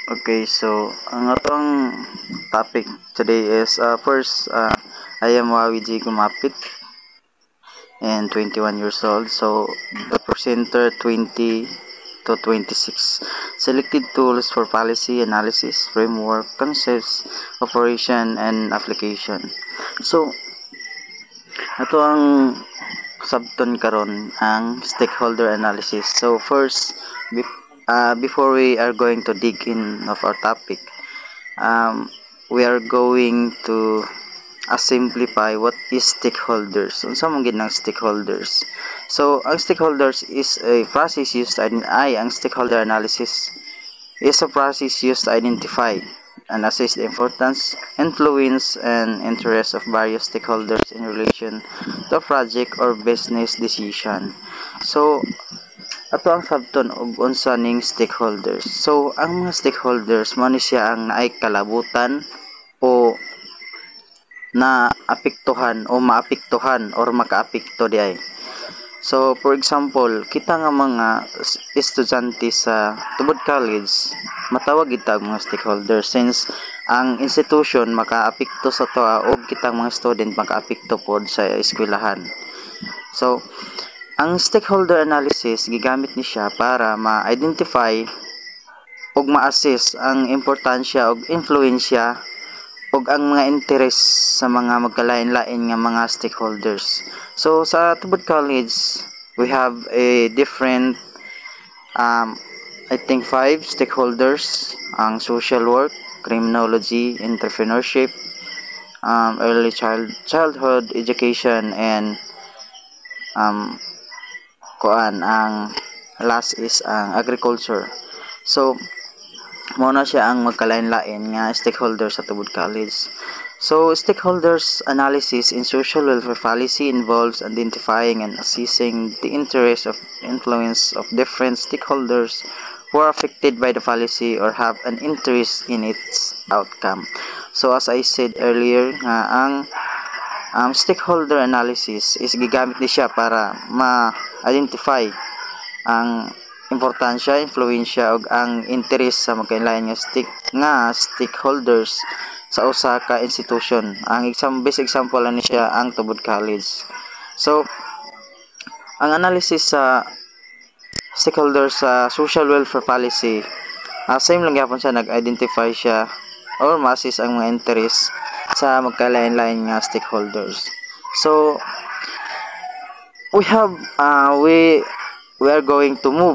Okay, so ang atong topic today is first I am Wawi G. Gumapit and 21 years old. So the presenter 20 to 26. Selected tools for policy analysis, framework, concepts, operation, and application. So ato ang sabton karon ang stakeholder analysis. So first, before we are going to dig in of our topic, we are going to simplify what is stakeholders. Unsa man gid ng stakeholders? So ang stakeholders is a process used to ang stakeholder analysis is a process used to identify and assess the importance, influence, and interest of various stakeholders in relation to a project or business decision. So, ato ang sabton og unsa ning stakeholders. So, ang mga stakeholders mao ni siya ang naay kalabutan o naapektuhan o maapektuhan or makaapekto diay. So, for example, kita nga mga estudyante sa tubod college, matawag kita mga stakeholders since ang institution makaapekto sa toa o kitang mga student makaapekto pod sa eskwelahan. So, ang stakeholder analysis gigamit ni siya para ma-identify ug ma-assess ang importansya ug influensya ug ang mga interest sa mga magkalain-lain nga mga stakeholders. So sa tubod college, we have a different I think 5 stakeholders: ang social work, criminology, entrepreneurship, early childhood education, and ang last is ang agriculture. So mao na siya ang magkalain-lain nga stakeholders sa tubod college. So stakeholders analysis in social welfare policy involves identifying and assessing the interest of influence of different stakeholders who are affected by the policy or have an interest in its outcome. So as I said earlier, ang stakeholder analysis is gigamit ni siya para ma-identify ang importansya, influensya ug ang interest sa magkailain nga stakeholders sa usa ka institution. Ang best example ani siya ang tubod college. So ang analysis sa stakeholders sa social welfare policy, same lang gyapon siya, nag-identify siya or ma-assess ang mga interest sa magkalain-lain nga stakeholders. So we are going to move